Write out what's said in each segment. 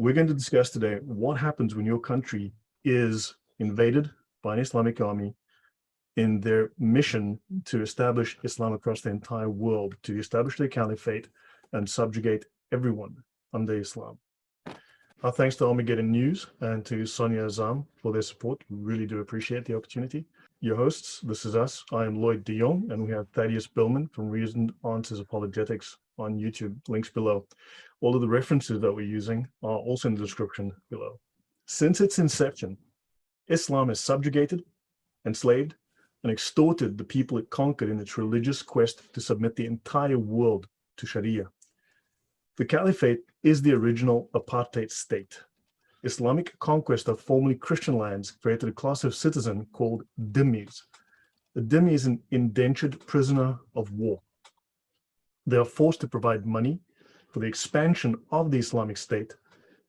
We're going to discuss today what happens when your country is invaded by an Islamic army in their mission to establish Islam across the entire world, to establish their caliphate and subjugate everyone under Islam. Our thanks to Armageddon News and to Sonia Azam for their support. We really do appreciate the opportunity. Your hosts, this is us. I am Lloyd de Jong, and we have Thaddeus Billman from Reasoned Answers Apologetics on YouTube, links below. All of the references that we're using are also in the description below. Since its inception, Islam has subjugated, enslaved, and extorted the people it conquered in its religious quest to submit the entire world to Sharia. The Caliphate is the original apartheid state. Islamic conquest of formerly Christian lands created a class of citizen called Dhimmis. A Dhimmi is an indentured prisoner of war. They are forced to provide money for the expansion of the Islamic State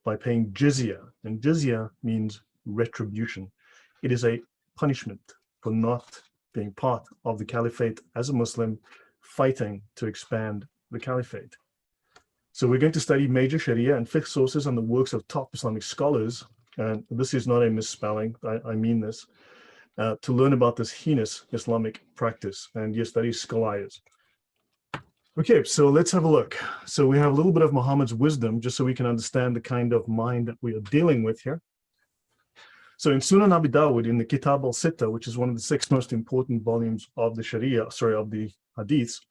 by paying Jizya, and Jizya means retribution. It is a punishment for not being part of the Caliphate as a Muslim fighting to expand the Caliphate. So we're going to study major Sharia and fiqh sources on the works of top Islamic scholars, and this is not a misspelling, I mean this, to learn about this heinous Islamic practice. And yes, that is scholars. Okay, so let's have a look. So we have a little bit of Muhammad's wisdom, just so we can understand the kind of mind that we are dealing with here. So in Sunan Abi Dawud, in the Kitab al-Sitta, which is one of the 6 most important volumes of the Sharia, of the Hadiths,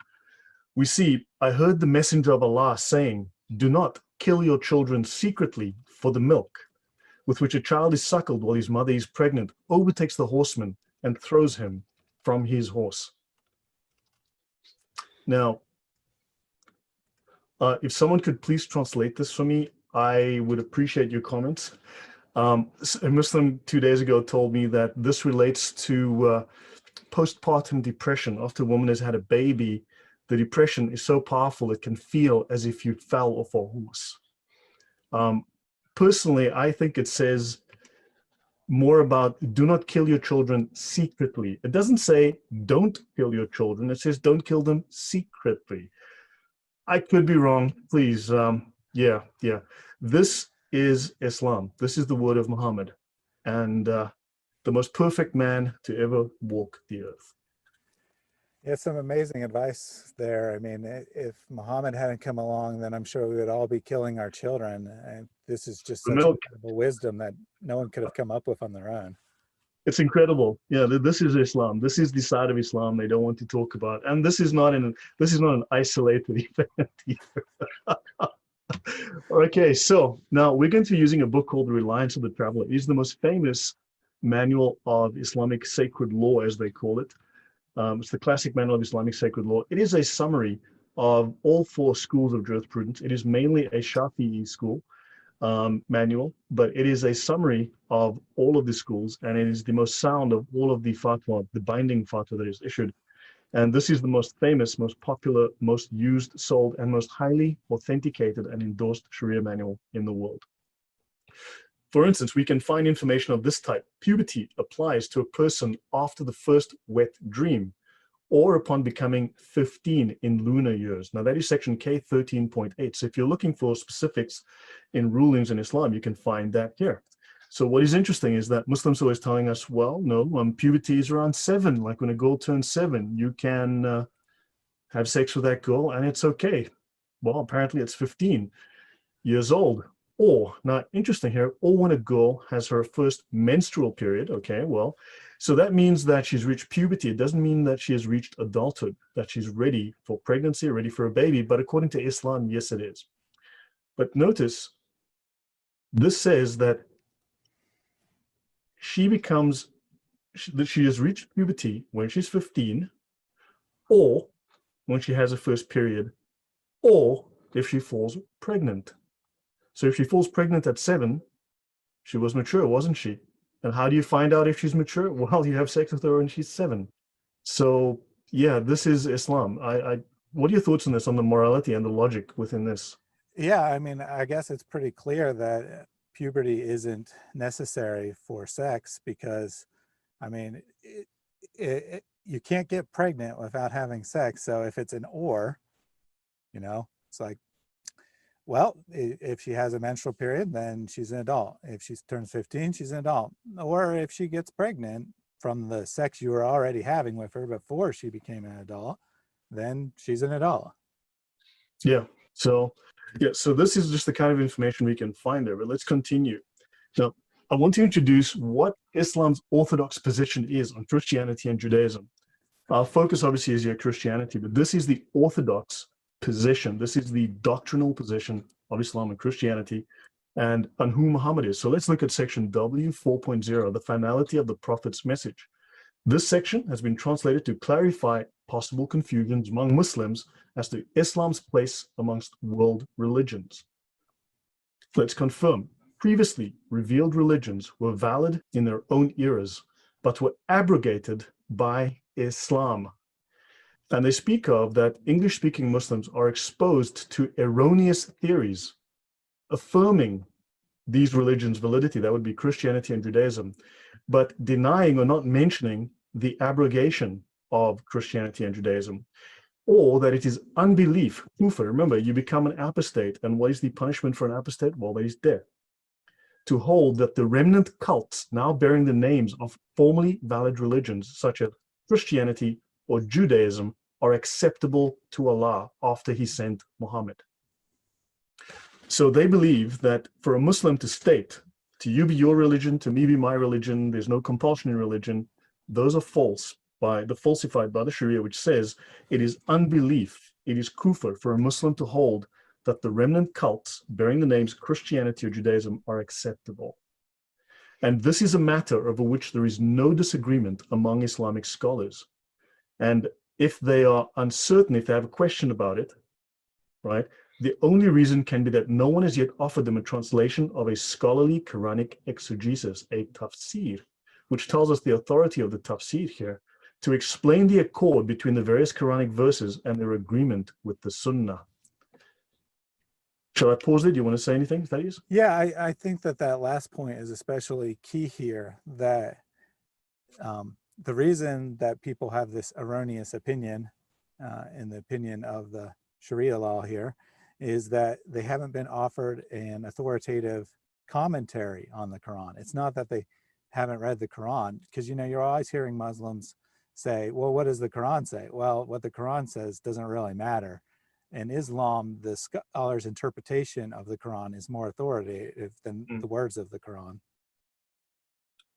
we see, I heard the Messenger of Allah saying, do not kill your children secretly, for the milk with which a child is suckled while his mother is pregnant overtakes the horseman and throws him from his horse. Now, if someone could please translate this for me, I would appreciate your comments. A Muslim 2 days ago told me that this relates to postpartum depression. After a woman has had a baby, the depression is so powerful it can feel as if you fell off a horse. Personally, I think it says more about do not kill your children secretly. It doesn't say don't kill your children. It says don't kill them secretly. I could be wrong, please. Yeah. This is Islam. This is the word of Muhammad, and the most perfect man to ever walk the earth. Yeah, some amazing advice there. I mean, if Muhammad hadn't come along, then I'm sure we would all be killing our children. And this is just such incredible wisdom that no one could have come up with on their own. It's incredible. Yeah, this is Islam. This is the side of Islam they don't want to talk about, and this is not an isolated event either. Okay, so now we're going to be using a book called The Reliance of the Traveler. It is the most famous manual of Islamic sacred law, as they call it. It's the classic manual of Islamic sacred law. It is a summary of all 4 schools of jurisprudence. It is mainly a Shafi'i school manual, but it is a summary of all of the schools, and it is the most sound of all of the fatwa, the binding fatwa that is issued. And this is the most famous, most popular, most used, sold, and most highly authenticated and endorsed Sharia manual in the world. For instance, we can find information of this type. Puberty applies to a person after the first wet dream or upon becoming 15 in lunar years. Now that is section K 13.8. So if you're looking for specifics in rulings in Islam, you can find that here. So what is interesting is that Muslims are always telling us, well, no, puberty is around 7. Like when a girl turns 7, you can have sex with that girl and it's okay. Well, apparently it's 15 years old. Or, now interesting here, or when a girl has her first menstrual period, okay, well, so that means that she's reached puberty. It doesn't mean that she has reached adulthood, that she's ready for pregnancy, ready for a baby, but according to Islam, yes, it is. But notice, this says that she has reached puberty when she's 15, or when she has a first period, or if she falls pregnant. So if she falls pregnant at 7, she was mature, wasn't she? And how do you find out if she's mature? Well, you have sex with her when she's 7. So yeah, this is Islam. What are your thoughts on this, on the morality and the logic within this? Yeah, I mean, I guess it's pretty clear that puberty isn't necessary for sex because, I mean, you can't get pregnant without having sex. So if it's an or, it's like, well, if she has a menstrual period, then she's an adult. If she turns 15, she's an adult. Or if she gets pregnant from the sex you were already having with her before she became an adult, then she's an adult. Yeah. So, yeah. So this is just the kind of information we can find there. But let's continue. Now, I want to introduce what Islam's orthodox position is on Christianity and Judaism. Our focus obviously is here Christianity, but this is the orthodox position. This is the doctrinal position of Islam and Christianity and on who Muhammad is. So let's look at section W 4.0, the finality of the Prophet's message. This section has been translated to clarify possible confusions among Muslims as to Islam's place amongst world religions. Let's confirm. Previously revealed religions were valid in their own eras, but were abrogated by Islam. And they speak of that English-speaking Muslims are exposed to erroneous theories affirming these religions' validity. That would be Christianity and Judaism, but denying or not mentioning the abrogation of Christianity and Judaism, or that it is unbelief, kufr. Remember, you become an apostate, and what is the punishment for an apostate? Well, that is death. To hold that the remnant cults now bearing the names of formerly valid religions, such as Christianity or Judaism, are acceptable to Allah after he sent Muhammad. So they believe that for a Muslim to state, to you be your religion, to me be my religion, there's no compulsion in religion, those are falsified by the Sharia, which says it is unbelief, it is kufr for a Muslim to hold that the remnant cults bearing the names Christianity or Judaism are acceptable. And this is a matter over which there is no disagreement among Islamic scholars. And if they are uncertain, if they have a question about it, right, the only reason can be that no one has yet offered them a translation of a scholarly Quranic exegesis, a tafsir, which tells us the authority of the tafsir here to explain the accord between the various Quranic verses and their agreement with the Sunnah. Shall I pause it? Do you want to say anything, Thaddeus? Yeah, I think that that last point is especially key here, that the reason that people have this erroneous opinion, in the opinion of the Sharia law here, is that they haven't been offered an authoritative commentary on the Quran. It's not that they haven't read the Quran, because, you know, you're always hearing Muslims say, well, what does the Quran say? Well, what the Quran says doesn't really matter. In Islam, the scholar's interpretation of the Quran is more authoritative than the words of the Quran.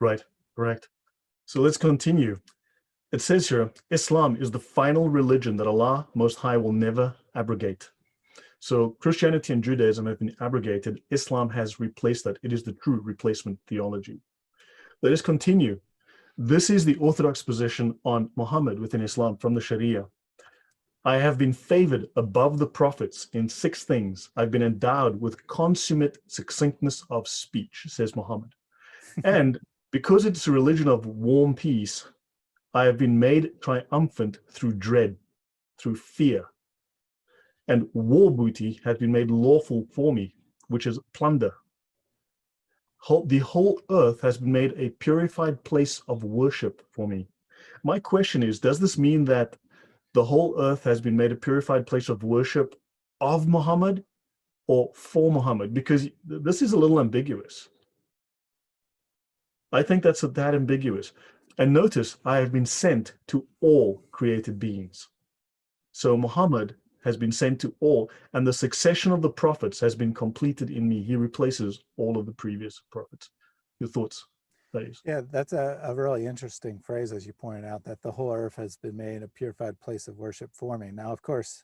Right, correct. So let's continue. It says here, Islam is the final religion that Allah Most High will never abrogate. So Christianity and Judaism have been abrogated. Islam has replaced that. It is the true replacement theology. Let us continue. This is the orthodox position on Muhammad within Islam from the Sharia. I have been favored above the prophets in 6 things. I've been endowed with consummate succinctness of speech, says Muhammad. And because it's a religion of warm peace, I have been made triumphant through dread, through fear. And war booty has been made lawful for me, which is plunder. The whole earth has been made a purified place of worship for me. My question is, does this mean that the whole earth has been made a purified place of worship of Muhammad or for Muhammad? Because this is a little ambiguous. I think that's that ambiguous. And notice, I have been sent to all created beings. So Muhammad has been sent to all, and the succession of the prophets has been completed in me. He replaces all of the previous prophets. Your thoughts, Thaddeus? Yeah, that's a really interesting phrase, as you pointed out, that the whole earth has been made a purified place of worship for me. Now, of course,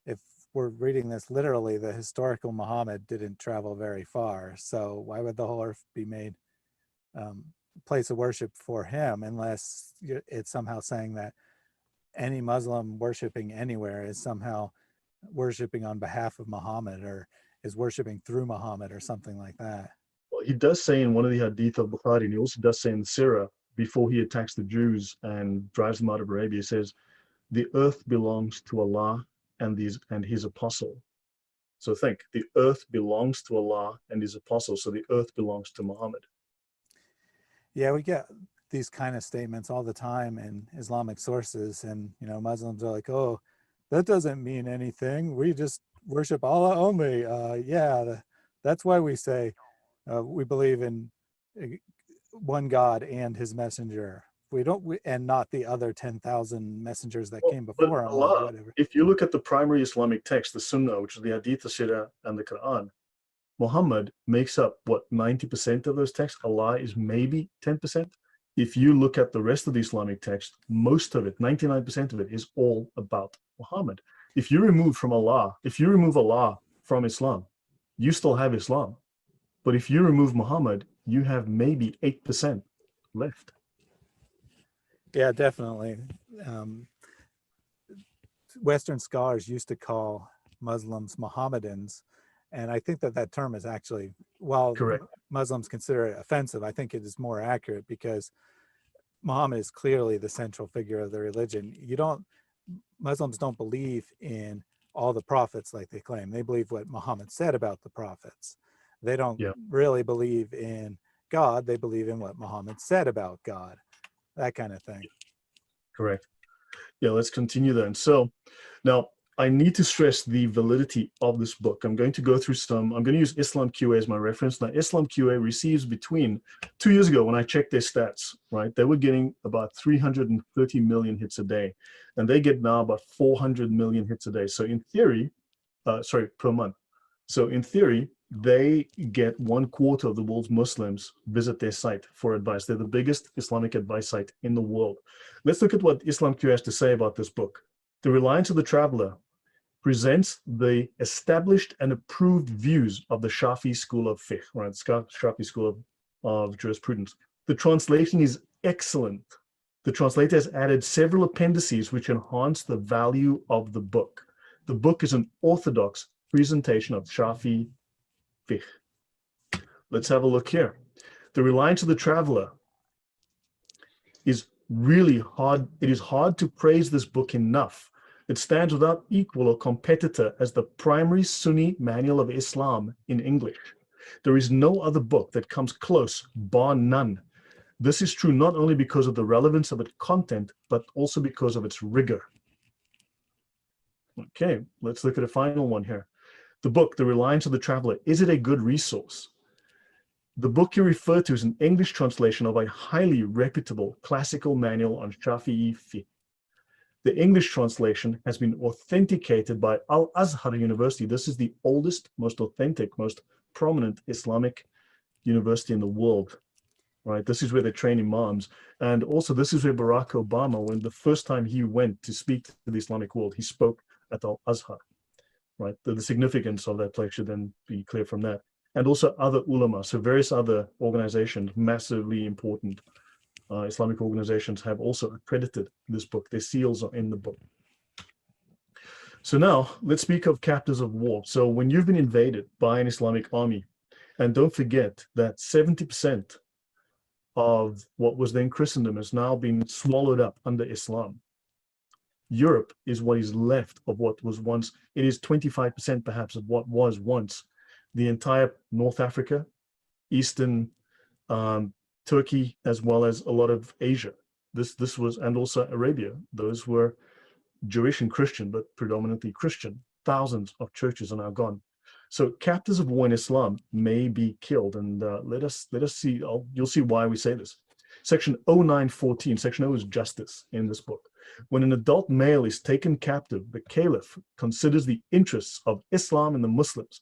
if we're reading this literally, the historical Muhammad didn't travel very far. So why would the whole earth be made a place of worship for him, unless it's somehow saying that any Muslim worshiping anywhere is somehow worshiping on behalf of Muhammad, or is worshiping through Muhammad, or something like that. Well, he does say in one of the hadith of Bukhari, and he also does say in Sirah, before he attacks the Jews and drives them out of Arabia, he says, the earth belongs to Allah and his apostle. So think, the earth belongs to Allah and his apostle, so the earth belongs to Muhammad. Yeah, we get these kind of statements all the time in Islamic sources, and, you know, Muslims are like, oh, that doesn't mean anything. We just worship Allah only. That's why we say we believe in one God and his messenger. We don't, and not the other 10,000 messengers that came But before him or Allah, whatever. if you look at the primary Islamic text, the Sunnah, which is the Hadith, the Shira, and the Quran, Muhammad makes up what, 90% of those texts. Allah is maybe 10%. If you look at the rest of the Islamic text, most of it, 99% of it, is all about Muhammad. If you remove Allah from Islam, you still have Islam. But if you remove Muhammad, you have maybe 8% left. Yeah, definitely. Western scholars used to call Muslims Mohammedans, and I think that term is actually, while Correct. Muslims consider it offensive, I think it is more accurate because Muhammad is clearly the central figure of the religion. Muslims don't believe in all the prophets like they claim. They believe what Muhammad said about the prophets. They don't really believe in God. They believe in what Muhammad said about God, that kind of thing. Correct. Yeah, let's continue then. So now I need to stress the validity of this book. I'm going to go through I'm going to use Islam QA as my reference. Now, Islam QA receives between 2 years ago when I checked their stats, right? They were getting about 330 million hits a day, and they get now about 400 million hits a day. So in theory, per month. So in theory, they get 1/4 of the world's Muslims visit their site for advice. They're the biggest Islamic advice site in the world. Let's look at what Islam Q has to say about this book. The Reliance of the Traveler presents the established and approved views of the Shafi school of fiqh, right? Shafi school of jurisprudence. The translation is excellent. The translator has added several appendices which enhance the value of the book. The book is an orthodox presentation of Shafi fiqh. Let's have a look here. The Reliance of the Traveler is really hard. It is hard to praise this book enough. It stands without equal or competitor as the primary Sunni manual of Islam in English. There is no other book that comes close, bar none. This is true not only because of the relevance of its content, but also because of its rigor. Okay, let's look at a final one here. The book, The Reliance of the Traveler, is it a good resource? The book you refer to is an English translation of a highly reputable classical manual on Shafi'i fiqh. The English translation has been authenticated by Al-Azhar University. This is the oldest, most authentic, most prominent Islamic university in the world, right? This is where they train imams. And also this is where Barack Obama, when the first time he went to speak to the Islamic world, he spoke at Al-Azhar, right? The significance of that place should then be clear from that. And also other ulama, so various other organizations, massively important Islamic organizations have also accredited this book. Their seals are in the book. So now let's speak of captives of war. So when you've been invaded by an Islamic army, and don't forget that 70% of what was then Christendom has now been swallowed up under Islam. Europe is what is left of what was once, it is 25% perhaps of what was once the entire North Africa, Eastern Turkey, as well as a lot of Asia. This was, and also Arabia. Those were Jewish and Christian, but predominantly Christian. Thousands of churches are now gone. So captives of war in Islam may be killed, and let us see. You'll see why we say this. Section 0914, Section O is justice in this book. When an adult male is taken captive, the caliph considers the interests of Islam and the Muslims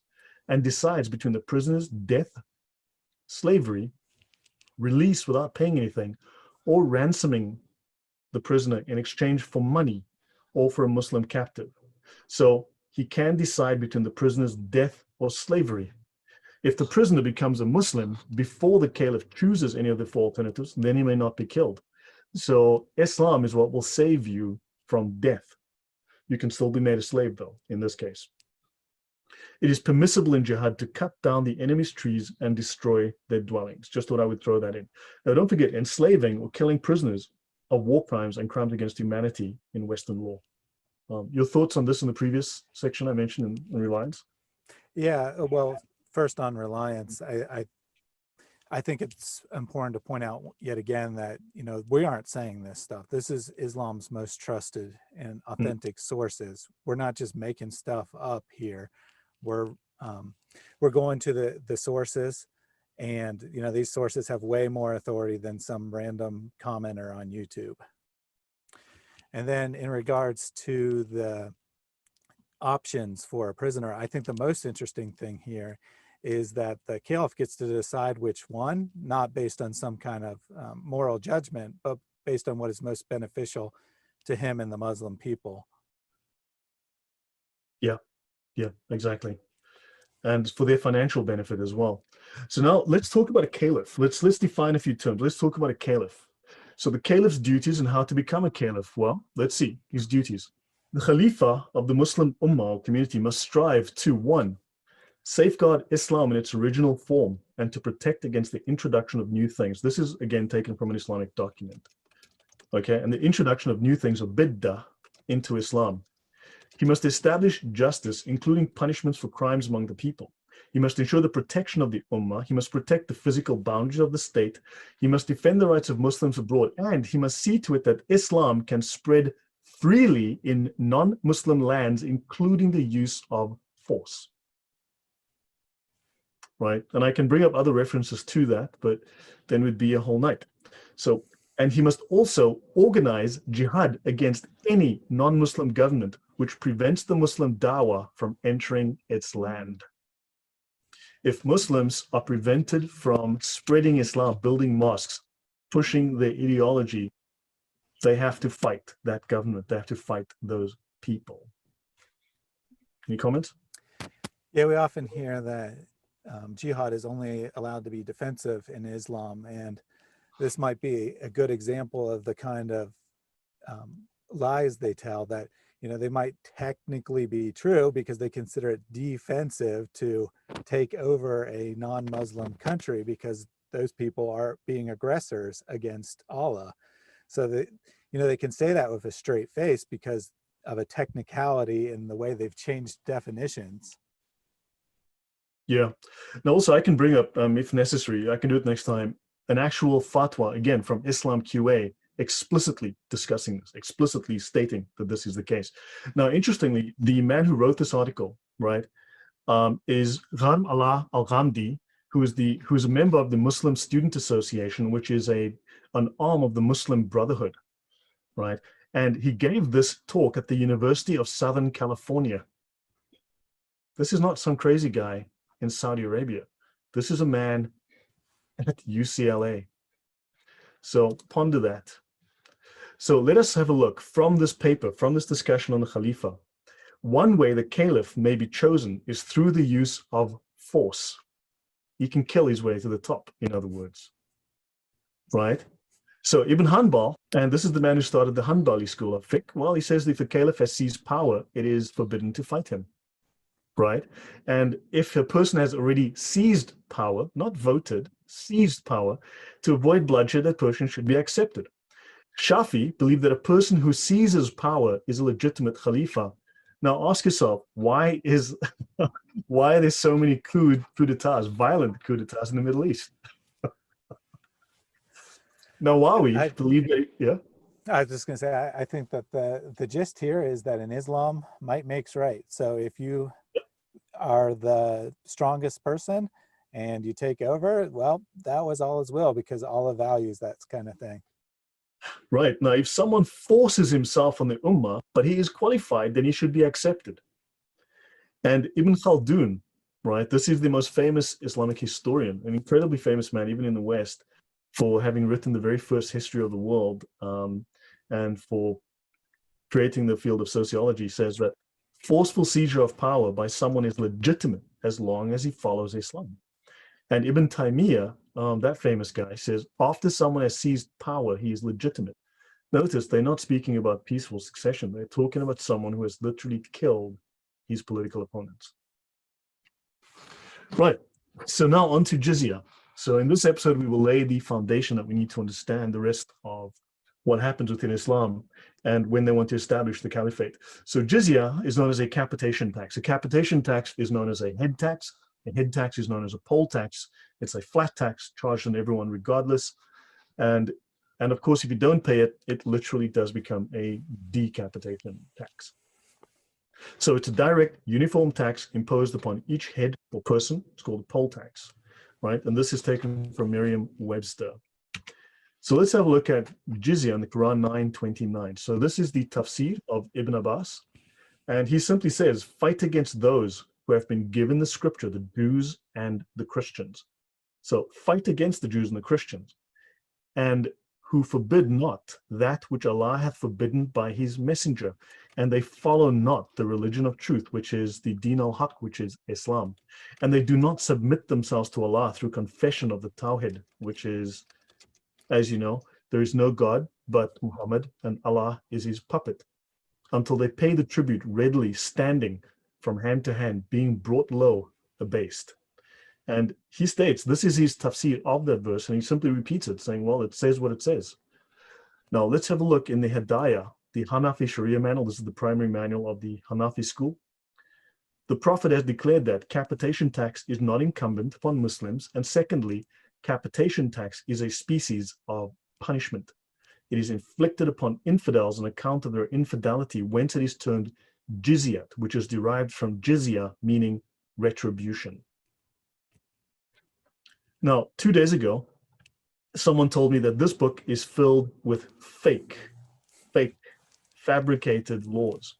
and decides between the prisoner's death, slavery, release without paying anything, or ransoming the prisoner in exchange for money or for a Muslim captive. So he can decide between the prisoner's death or slavery. If the prisoner becomes a Muslim before the caliph chooses any of the four alternatives, then he may not be killed. So Islam is what will save you from death. You can still be made a slave, though, in this case. It is permissible in jihad to cut down the enemy's trees and destroy their dwellings. Just thought I would throw that in. Now, don't forget, enslaving or killing prisoners are war crimes and crimes against humanity in Western law. Your thoughts on this in the previous section I mentioned in Reliance? Yeah, well, first on Reliance, I I think it's important to point out yet again that, we aren't saying this stuff. This is Islam's most trusted and authentic sources. We're not just making stuff up here. We're going to the sources, and these sources have way more authority than some random commenter on YouTube. And then in regards to the options for a prisoner, I think the most interesting thing here is that the caliph gets to decide which one, not based on some kind of moral judgment, but based on what is most beneficial to him and the Muslim people. Yeah, exactly. And for their financial benefit as well. So now let's talk about a caliph. Let's define a few terms. Let's talk about a caliph. So the caliph's duties and how to become a caliph. Well, let's see his duties. The Khalifa of the Muslim Ummah or community must strive to, 1, safeguard Islam in its original form and to protect against the introduction of new things. This is again taken from an Islamic document. Okay, and the introduction of new things, or bid'ah, into Islam. He must establish justice, including punishments for crimes among the people. He must ensure the protection of the Ummah. He must protect the physical boundaries of the state. He must defend the rights of Muslims abroad, and he must see to it that Islam can spread freely in non-Muslim lands, including the use of force. Right? And I can bring up other references to that, but then would be a whole night. So, and he must also organize jihad against any non-Muslim government which prevents the Muslim dawah from entering its land. If Muslims are prevented from spreading Islam, building mosques, pushing their ideology, they have to fight that government. They have to fight those people. Any comments? Yeah, we often hear that jihad is only allowed to be defensive in Islam, and this might be a good example of the kind of lies they tell, that they might technically be true because they consider it defensive to take over a non-Muslim country because those people are being aggressors against Allah. So that they can say that with a straight face because of a technicality in the way they've changed definitions. Yeah. Now also I can bring up, if necessary, I can do it next time, an actual fatwa, again, from Islam QA, explicitly discussing this, explicitly stating that this is the case. Now, interestingly, the man who wrote this article, right, is Gharm Allah Al-Ghamdi, who is a member of the Muslim Student Association, which is an arm of the Muslim Brotherhood, right? And he gave this talk at the University of Southern California. This is not some crazy guy in Saudi Arabia. This is a man at UCLA. So ponder that. So let us have a look from this paper, from this discussion on the Khalifa. One way the caliph may be chosen is through the use of force. He can kill his way to the top, in other words, right? So Ibn Hanbal, and this is the man who started the Hanbali school of fiqh, well, he says that if the caliph has seized power, it is forbidden to fight him, right? And if a person has already seized power, not voted, seized power, to avoid bloodshed, that person should be accepted. Shafi believed that a person who seizes power is a legitimate khalifa. Now ask yourself, why are there so many coup d'etats, violent coup d'etats in the Middle East? Nawawi believed that, yeah? I was just going to say, I think that the gist here is that in Islam, might makes right. So if you are the strongest person and you take over, well, that was Allah's will because Allah values that kind of thing. Right. Now, if someone forces himself on the ummah, but he is qualified, then he should be accepted. And Ibn Khaldun, right, this is the most famous Islamic historian, an incredibly famous man, even in the West, for having written the very first history of the world and for creating the field of sociology, says that forceful seizure of power by someone is legitimate as long as he follows Islam. And Ibn Taymiyyah, that famous guy, says after someone has seized power, he is legitimate. Notice they're not speaking about peaceful succession. They're talking about someone who has literally killed his political opponents. Right. So now on to jizya. So in this episode, we will lay the foundation that we need to understand the rest of what happens within Islam and when they want to establish the caliphate. So jizya is known as a capitation tax. A capitation tax is known as a head tax A head tax is known as a poll tax. It's a flat tax charged on everyone regardless. And of course, if you don't pay it, it literally does become a decapitation tax. So it's a direct uniform tax imposed upon each head or person. It's called a poll tax, right? And this is taken from Merriam-Webster. So let's have a look at Jizya in the Quran 9:29. So this is the tafsir of Ibn Abbas. And he simply says, fight against those who have been given the scripture, the Jews and the Christians. So fight against the Jews and the Christians, and who forbid not that which Allah hath forbidden by his messenger, and they follow not the religion of truth, which is the Din al-Haq, which is Islam. And they do not submit themselves to Allah through confession of the Tawhid, which is, as you know, there is no God but Muhammad, and Allah is his puppet, until they pay the tribute readily, standing from hand to hand, being brought low, abased. And he states, this is his tafsir of that verse, and he simply repeats it, saying, well, it says what it says. Now, let's have a look in the Hidayah, the Hanafi Sharia manual. This is the primary manual of the Hanafi school. The Prophet has declared that capitation tax is not incumbent upon Muslims, and secondly, capitation tax is a species of punishment. It is inflicted upon infidels on account of their infidelity, whence it is termed jizyat, which is derived from jizya, meaning retribution. Now, 2 days ago, someone told me that this book is filled with fake, fabricated laws.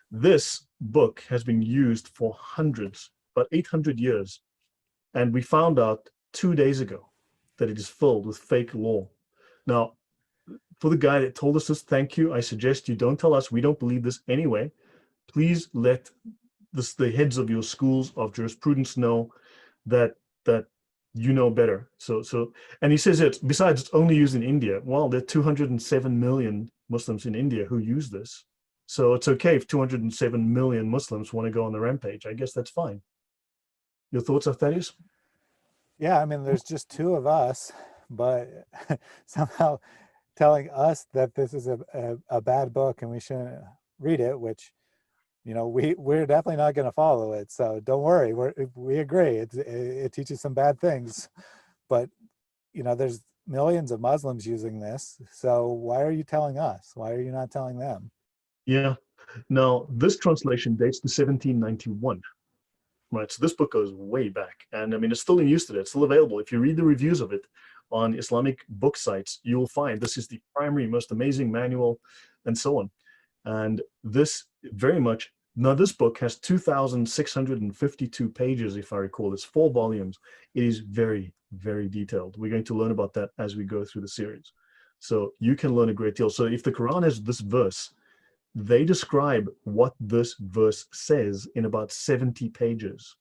This book has been used for hundreds, about 800 years. And we found out 2 days ago that it is filled with fake law. Now, for the guy that told us this, thank you. I suggest you don't tell us. We don't believe this anyway. Please let the heads of your schools of jurisprudence know that you know better. And he says it, besides, it's only used in India. Well, there are 207 million Muslims in India who use this. So it's okay if 207 million Muslims want to go on the rampage. I guess that's fine. Your thoughts, Thaddeus? Yeah, I mean, there's just two of us, but somehow telling us that this is a bad book and we shouldn't read it, which, you know, we're definitely not going to follow it. So don't worry, we agree. It teaches some bad things, but, you know, there's millions of Muslims using this. So why are you telling us? Why are you not telling them? Yeah. Now, this translation dates to 1791. Right, so this book goes way back, and I mean, it's still in use today. It's still available. If you read the reviews of it on Islamic book sites, you'll find this is the primary, most amazing manual, and so on. And this very much, now this book has 2,652 pages, if I recall. It's 4 volumes. It is very, very detailed. We're going to learn about that as we go through the series. So you can learn a great deal. So if the Quran has this verse, they describe what this verse says in about 70 pages.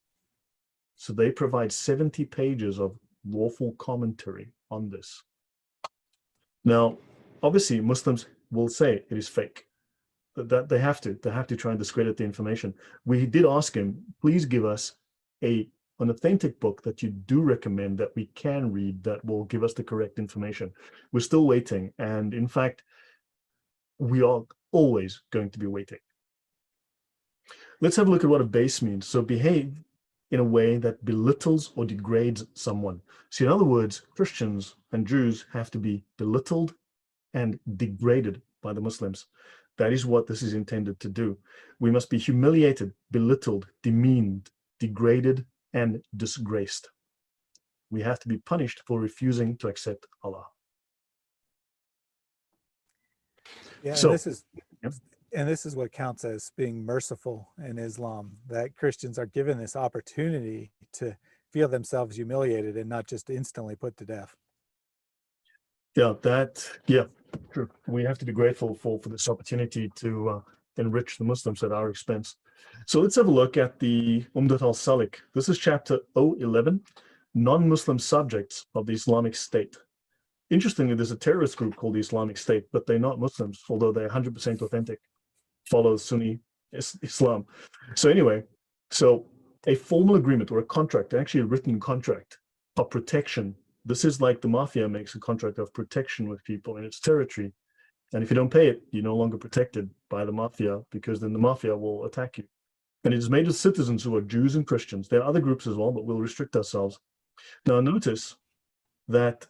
So they provide 70 pages of lawful commentary on this. Now, obviously, Muslims will say it is fake. That they have to try and discredit the information. We did ask him, please give us an authentic book that you do recommend that we can read that will give us the correct information. We're still waiting. And in fact, we are always going to be waiting. Let's have a look at what abase means. So behave in a way that belittles or degrades someone. So in other words, Christians and Jews have to be belittled and degraded by the Muslims. That is what this is intended to do. We must be humiliated, belittled, demeaned, degraded, and disgraced. We have to be punished for refusing to accept Allah. Yeah, so, and this is what counts as being merciful in Islam, that Christians are given this opportunity to feel themselves humiliated and not just instantly put to death. Yeah, true. We have to be grateful for this opportunity to enrich the Muslims at our expense. So let's have a look at the Umdat al-Salik. This is chapter 011, non-Muslim subjects of the Islamic State. Interestingly, there's a terrorist group called the Islamic State, but they're not Muslims, although they're 100% authentic, follow Sunni Islam. So anyway, so a formal agreement or a contract, actually a written contract of protection. This is like the mafia makes a contract of protection with people in its territory. And if you don't pay it, you're no longer protected by the mafia, because then the mafia will attack you. And it is made of citizens who are Jews and Christians. There are other groups as well, but we'll restrict ourselves. Now notice that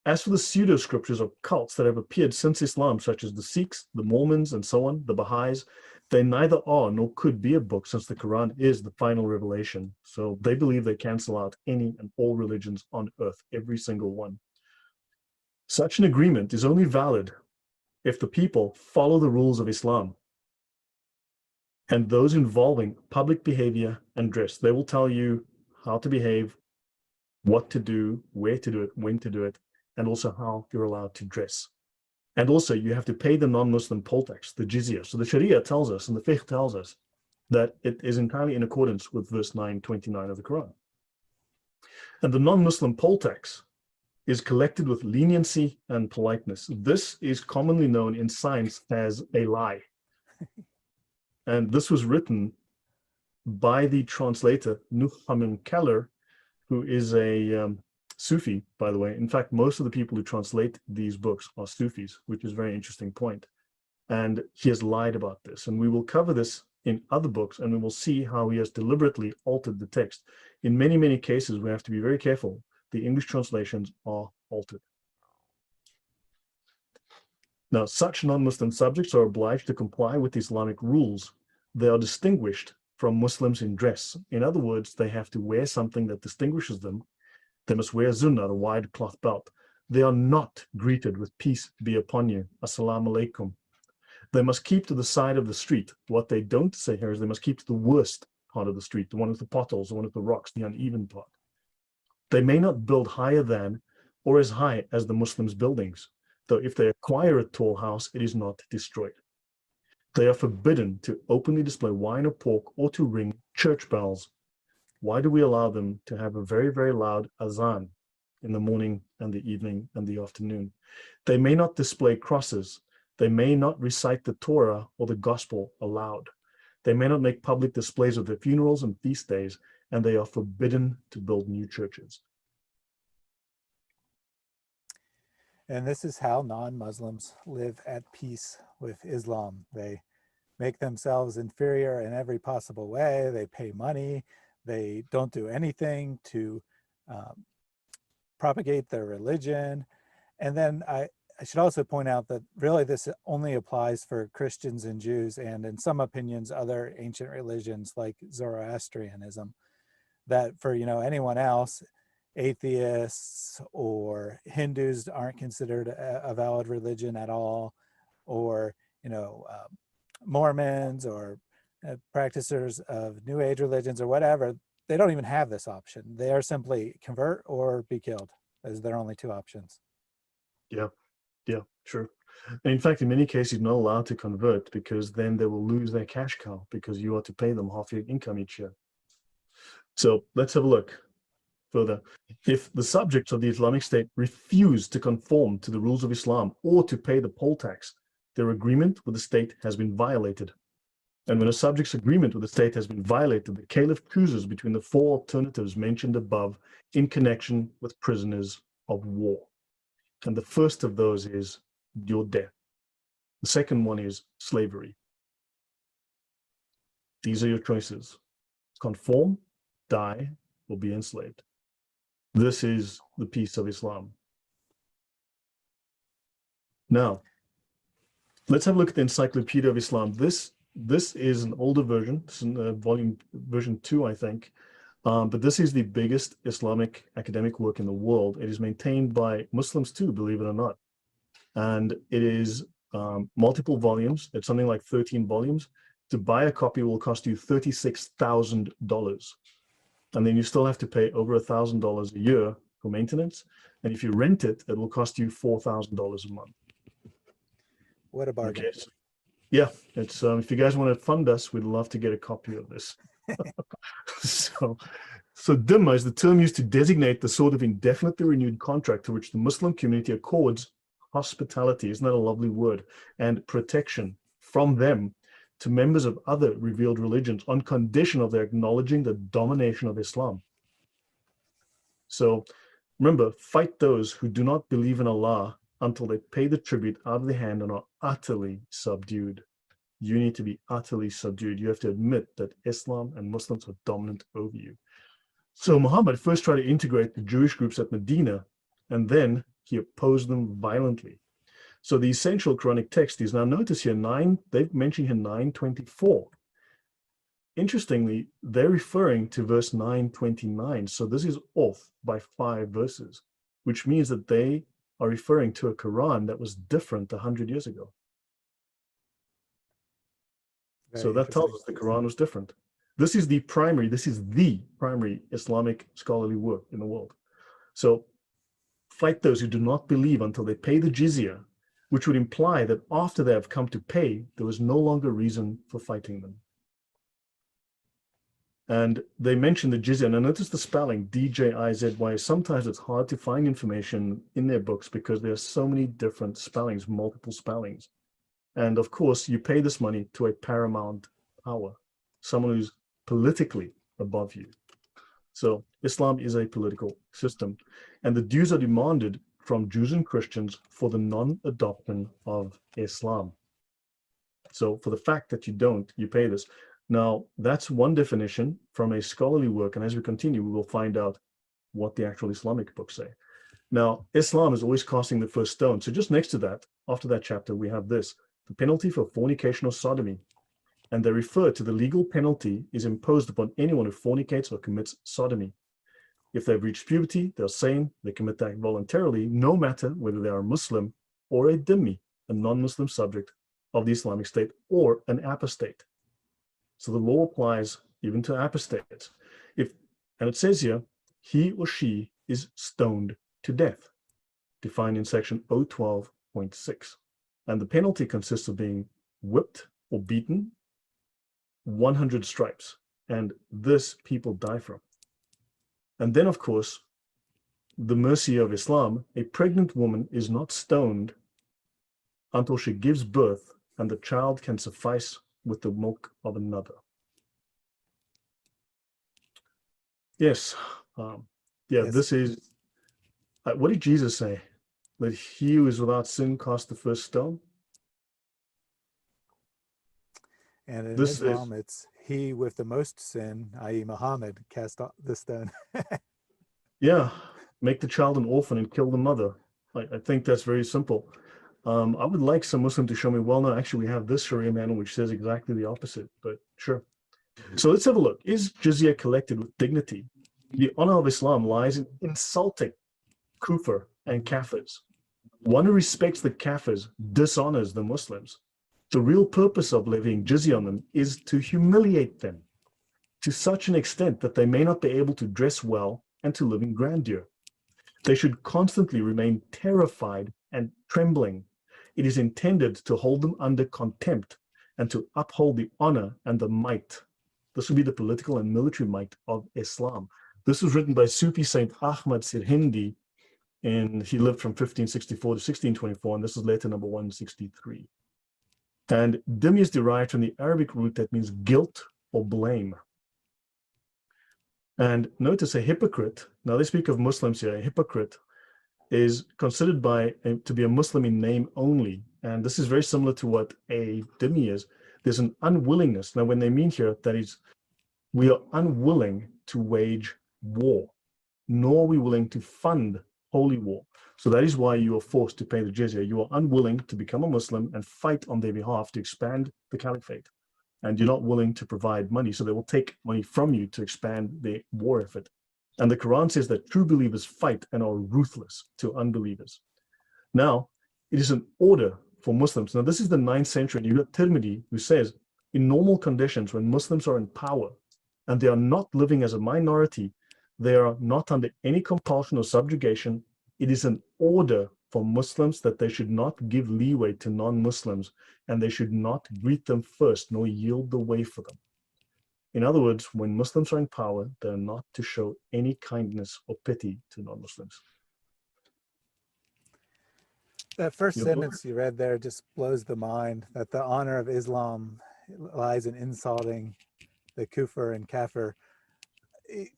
as for the pseudo-scriptures of cults that have appeared since Islam, such as the Sikhs, the Mormons, and so on, the Baha'is, they neither are nor could be a book, since the Quran is the final revelation. So they believe they cancel out any and all religions on earth, every single one. Such an agreement is only valid if the people follow the rules of Islam and those involving public behavior and dress. They will tell you how to behave, what to do, where to do it, when to do it, and also how you're allowed to dress. And also you have to pay the non-Muslim poll tax, the jizya. So the Sharia tells us, and the fiqh tells us, that it is entirely in accordance with verse 929 of the Quran. And the non-Muslim poll tax is collected with leniency and politeness. This is commonly known in science as a lie. And this was written by the translator, Nuh Hamim Keller, who is a Sufi, by the way. In fact, most of the people who translate these books are Sufis, which is a very interesting point. And he has lied about this. And we will cover this in other books, and we will see how he has deliberately altered the text. In many, many cases, we have to be very careful. The English translations are altered. Now, such non-Muslim subjects are obliged to comply with Islamic rules. They are distinguished from Muslims in dress. In other words, they have to wear something that distinguishes them. They must wear zunnah, a wide cloth belt. They are not greeted with peace be upon you, assalamu alaikum. They must keep to the side of the street. What they don't say here is they must keep to the worst part of the street, the one with the potholes, the one with the rocks, the uneven part. They may not build higher than or as high as the Muslims' buildings, though if they acquire a tall house, it is not destroyed. They are forbidden to openly display wine or pork or to ring church bells. Why do we allow them to have a very, very loud azan in the morning and the evening and the afternoon? They may not display crosses. They may not recite the Torah or the gospel aloud. They may not make public displays of their funerals and feast days, and they are forbidden to build new churches. And this is how non-Muslims live at peace with Islam. They make themselves inferior in every possible way. They pay money. They don't do anything to propagate their religion. And then I should also point out that really this only applies for Christians and Jews, and in some opinions, other ancient religions like Zoroastrianism, that for, anyone else, atheists or Hindus aren't considered a valid religion at all, or, Mormons or practitioners of New Age religions or whatever, they don't even have this option. They are simply convert or be killed as their only two options. Yeah, sure. And in fact, in many cases, you're not allowed to convert because then they will lose their cash cow because you are to pay them half your income each year. So let's have a look further. If the subjects of the Islamic State refuse to conform to the rules of Islam or to pay the poll tax, their agreement with the state has been violated. And when a subject's agreement with the state has been violated, the caliph chooses between the four alternatives mentioned above in connection with prisoners of war. And the first of those is your death. The second one is slavery. These are your choices. Conform, die, or be enslaved. This is the peace of Islam. Now, let's have a look at the Encyclopedia of Islam. This is an older version. This is version 2, I think. But this is the biggest Islamic academic work in the world. It is maintained by Muslims too, believe it or not. And it is multiple volumes. It's something like 13 volumes. To buy a copy will cost you $36,000. And then you still have to pay over $1,000 a year for maintenance. And if you rent it, it will cost you $4,000 a month. What a bargain. Okay. Yeah, it's if you guys want to fund us, we'd love to get a copy of this. So Dhimma is the term used to designate the sort of indefinitely renewed contract to which the Muslim community accords hospitality, isn't that a lovely word, and protection from them to members of other revealed religions on condition of their acknowledging the domination of Islam. So remember, fight those who do not believe in Allah until they pay the tribute out of the hand and are utterly subdued. you need to be utterly subdued. You have to admit that Islam and Muslims are dominant over you. So Muhammad first tried to integrate the Jewish groups at Medina, and then he opposed them violently. So the essential Quranic text is, now notice here, they've mentioned here 924. Interestingly, they're referring to verse 929. So this is off by 5 verses, which means that they are referring to a Quran that was different 100 years ago. So that tells us the Quran was different. This is the primary Islamic scholarly work in the world. So fight those who do not believe until they pay the jizya, which would imply that after they have come to pay, there was no longer reason for fighting them. And they mention the jizya. Now notice the spelling, D-J-I-Z-Y. Sometimes it's hard to find information in their books because there are so many different spellings, multiple spellings. And of course, you pay this money to a paramount power, someone who's politically above you. So Islam is a political system, and the dues are demanded from Jews and Christians for the non-adoption of Islam. So for the fact that you don't, you pay this. Now, that's one definition from a scholarly work, and as we continue, we will find out what the actual Islamic books say. Now, Islam is always casting the first stone. So just next to that, after that chapter, we have this, the penalty for fornication or sodomy. And they refer to the legal penalty is imposed upon anyone who fornicates or commits sodomy. If they've reached puberty, they're sane, they commit that voluntarily, no matter whether they are a Muslim or a Dhimmi, a non-Muslim subject of the Islamic State, or an apostate. So the law applies even to apostates. And it says here, he or she is stoned to death, defined in section 012.6. And the penalty consists of being whipped or beaten, 100 stripes, and this people die from. And then, of course, the mercy of Islam, a pregnant woman is not stoned until she gives birth and the child can suffice with the milk of another. Yes, yes. This is, what did Jesus say? That he who is without sin cast the first stone? And in Islam, it's he with the most sin, i.e. Muhammad, cast the stone. Yeah, make the child an orphan and kill the mother. I think that's very simple. I would like some Muslim to show me, well, no, actually we have this Sharia manual which says exactly the opposite, but sure. So let's have a look. Is jizya collected with dignity? The honor of Islam lies in insulting kufr and kafirs. One who respects the kafirs dishonors the Muslims. The real purpose of levying jizya on them is to humiliate them to such an extent that they may not be able to dress well and to live in grandeur. They should constantly remain terrified and trembling. It is intended to hold them under contempt and to uphold the honor and the might. This would be the political and military might of Islam. This was written by Sufi Saint Ahmad Sirhindi, and he lived from 1564 to 1624, and this is letter number 163. And Dhimmi is derived from the Arabic root that means guilt or blame. And notice a hypocrite, now they speak of Muslims here, a hypocrite is considered to be a Muslim in name only. And this is very similar to what a Dhimmi is. There's an unwillingness. Now, when they mean here, that is, we are unwilling to wage war, nor are we willing to fund holy war. So that is why you are forced to pay the jizya. You are unwilling to become a Muslim and fight on their behalf to expand the caliphate. And you're not willing to provide money. So they will take money from you to expand their war effort. And the Quran says that true believers fight and are ruthless to unbelievers. Now, it is an order for Muslims. Now, this is the 9th century, and you've got Tirmidhi, who says, in normal conditions, when Muslims are in power and they are not living as a minority, they are not under any compulsion or subjugation. It is an order for Muslims that they should not give leeway to non-Muslims, and they should not greet them first, nor yield the way for them. In other words, when Muslims are in power, they're not to show any kindness or pity to non-Muslims. That first sentence you read there just blows the mind, that the honor of Islam lies in insulting the kufr and kafir.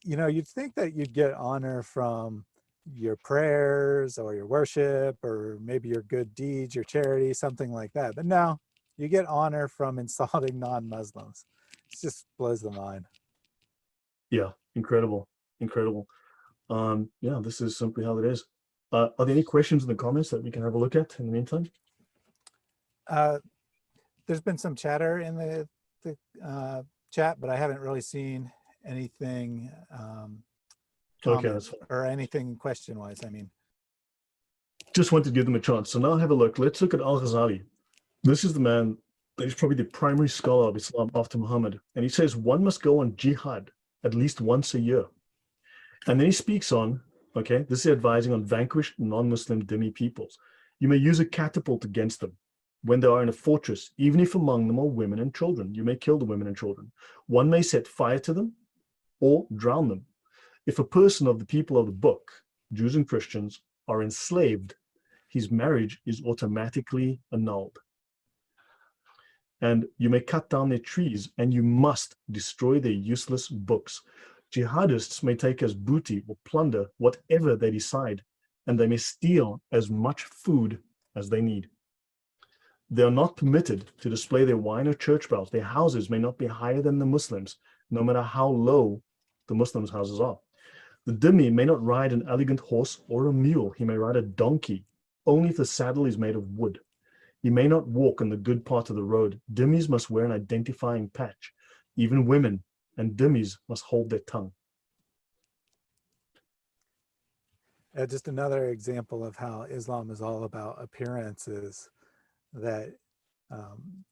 You know, you'd think that you'd get honor from your prayers or your worship or maybe your good deeds, your charity, something like that. But no, You get honor from insulting non-Muslims. It just blows the mind. Yeah, incredible, incredible. Yeah, this is simply how it is. Are there any questions in the comments that we can have a look at in the meantime? There's been some chatter in the chat, but I haven't really seen anything Okay, that's fine. or anything question-wise. I mean, Just wanted to give them a chance. So now have a look. Let's look at Al-Ghazali. This is the man that is probably the primary scholar of Islam after Muhammad. And he says one must go on jihad at least once a year. And then he speaks on, okay, this is advising on vanquished non-Muslim Dhimmi peoples. You may use a catapult against them when they are in a fortress, even if among them are women and children. You may kill the women and children. One may set fire to them or drown them. If a person of the people of the book, Jews and Christians, are enslaved, his marriage is automatically annulled. And you may cut down their trees, and you must destroy their useless books. Jihadists may take as booty or plunder whatever they decide, and they may steal as much food as they need. They are not permitted to display their wine or church bells. Their houses may not be higher than the Muslims, no matter how low the Muslims' houses are. The Dhimmi may not ride an elegant horse or a mule. He may ride a donkey, only if the saddle is made of wood. He may not walk on the good part of the road. Dhimmis must wear an identifying patch. Even women and Dhimmis must hold their tongue. just another example of how Islam is all about appearances, that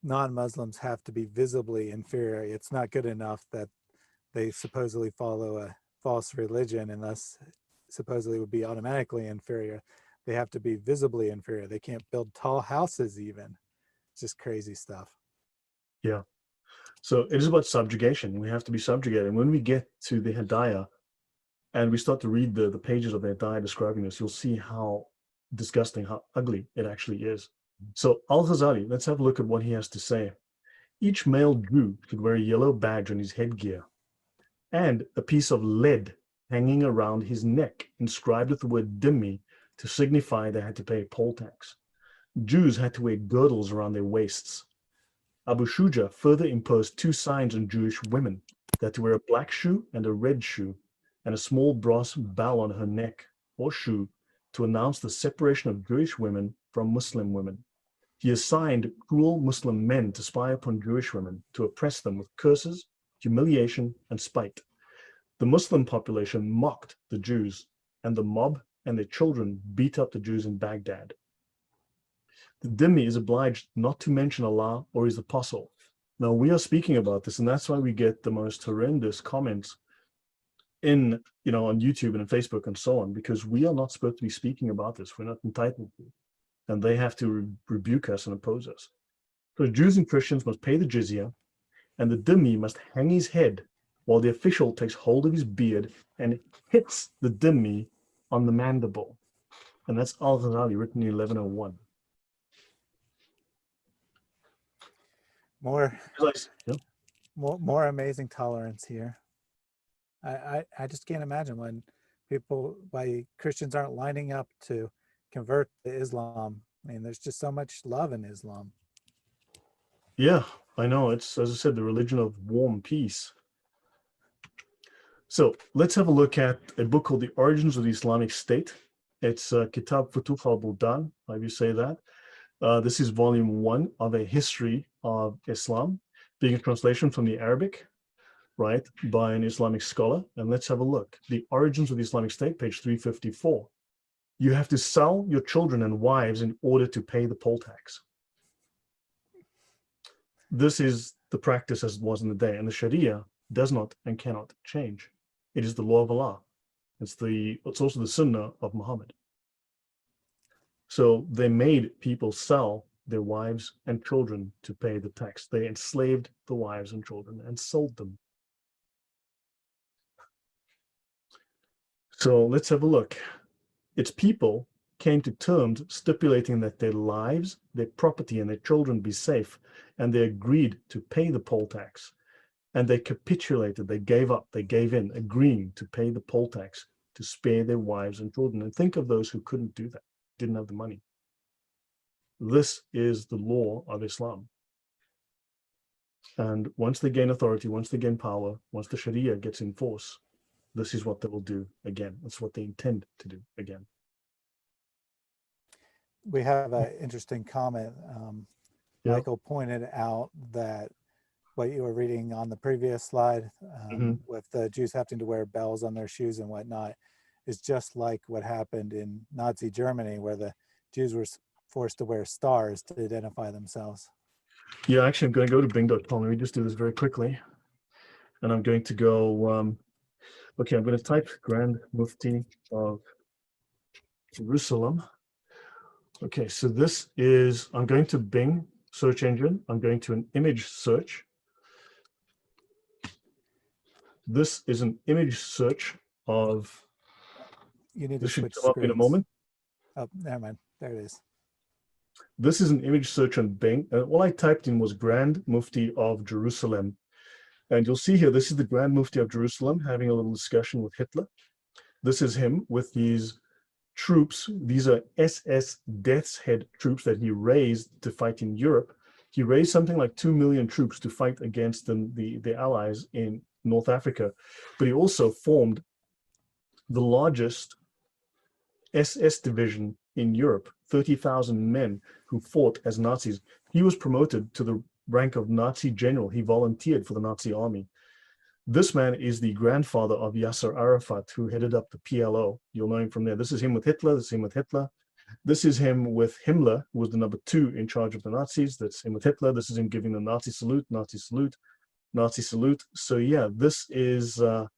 non-Muslims have to be visibly inferior. It's not good enough that they supposedly follow a false religion and thus supposedly would be automatically inferior. They have to be visibly inferior. They can't build tall houses even. It's just crazy stuff. Yeah. So it is about subjugation. We have to be subjugated. And when we get to the Hidayah and we start to read the pages of the Hidayah describing this, you'll see how disgusting, how ugly it actually is. So Al-Ghazali, let's have a look at what he has to say. Each male Jew should wear a yellow badge on his headgear and a piece of lead hanging around his neck inscribed with the word Dhimmi to signify they had to pay a poll tax. Jews had to wear girdles around their waists. Abu Shuja further imposed two signs on Jewish women, that to wear a black shoe and a red shoe, and a small brass bell on her neck or shoe to announce the separation of Jewish women from Muslim women. He assigned cruel Muslim men to spy upon Jewish women, to oppress them with curses, humiliation, and spite. The Muslim population mocked the Jews, and the mob and their children beat up the Jews in Baghdad. The Dhimmi is obliged not to mention Allah or his apostle. Now we are speaking about this, and that's why we get the most horrendous comments in, on YouTube and on Facebook and so on, because we are not supposed to be speaking about this. We're not entitled to, and they have to rebuke us and oppose us. So Jews and Christians must pay the jizya, and the Dhimmi must hang his head while the official takes hold of his beard and hits the Dhimmi on the mandible. And that's Al-Ghazali, written in 1101. More amazing tolerance here. I just can't imagine why Christians aren't lining up to convert to Islam. I mean, there's just so much love in Islam. Yeah, I know. It's, as I said, the religion of warm peace. So let's have a look at a book called The Origins of the Islamic State. It's Kitab Futuh al-Buldan, how you say that. This is volume 1 of a history of Islam, being a translation from the Arabic, right, by an Islamic scholar. And let's have a look. The Origins of the Islamic State, page 354. You have to sell your children and wives in order to pay the poll tax. This is the practice as it was in the day, and the Sharia does not and cannot change. It is the law of Allah. It's also the Sunnah of Muhammad. So they made people sell their wives and children to pay the tax. They enslaved the wives and children and sold them. So let's have a look. Its people came to terms stipulating that their lives, their property, and their children be safe, and they agreed to pay the poll tax. And they capitulated, they gave up, they gave in, agreeing to pay the poll tax to spare their wives and children. And think of those who couldn't do that, didn't have the money. This is the law of Islam. And once they gain authority, once they gain power, once the Sharia gets in force, this is what they will do again. That's what they intend to do again. We have an interesting comment. Yeah. Michael pointed out that what you were reading on the previous slide, with the Jews having to wear bells on their shoes and whatnot, is just like what happened in Nazi Germany, where the Jews were forced to wear stars to identify themselves. Yeah, actually, I'm going to go to Bing.com. Let me just do this very quickly. And I'm going to go, okay, I'm going to type Grand Mufti of Jerusalem. Okay, so this is, I'm going to Bing search engine. I'm going to an image search. This is an image search of, You need to this should switch come up in a moment. Oh, never mind. There it is. This is an image search on Bing. All I typed in was Grand Mufti of Jerusalem. And you'll see here, this is the Grand Mufti of Jerusalem having a little discussion with Hitler. This is him with these troops. These are SS Death's Head troops that he raised to fight in Europe. He raised something like 2 million troops to fight against the Allies in North Africa. But he also formed the largest SS division in Europe, 30,000 men who fought as Nazis. He was promoted to the rank of Nazi general. He volunteered for the Nazi army. This man is the grandfather of Yasser Arafat, who headed up the PLO. You'll know him from there. This is him with Hitler. This is him with Hitler. This is him with Himmler, who was the number 2 in charge of the Nazis. That's him with Hitler. This is him giving the Nazi salute, Nazi salute, Nazi salute. So yeah, this is, and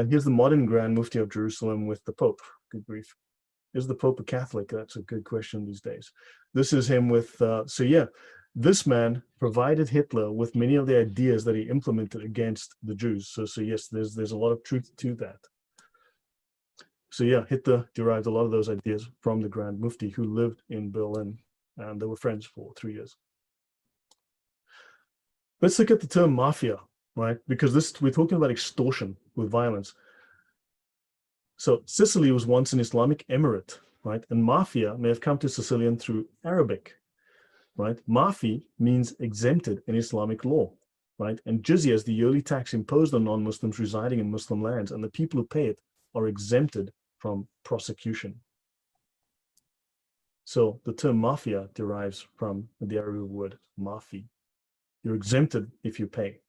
here's the modern Grand Mufti of Jerusalem with the Pope. Good grief. Is the Pope a Catholic? That's a good question these days. This is him with, so yeah, this man provided Hitler with many of the ideas that he implemented against the Jews. So yes, there's a lot of truth to that. So yeah, Hitler derived a lot of those ideas from the Grand Mufti, who lived in Berlin, and they were friends for 3 years. Let's look at the term mafia, right? Because we're talking about extortion with violence. So Sicily was once an Islamic emirate, right? And mafia may have come to Sicilian through Arabic, right? Mafi means exempted in Islamic law, right? And jizya is the yearly tax imposed on non-Muslims residing in Muslim lands, and the people who pay it are exempted from prosecution. So the term mafia derives from the Arabic word mafi. You're exempted if you pay.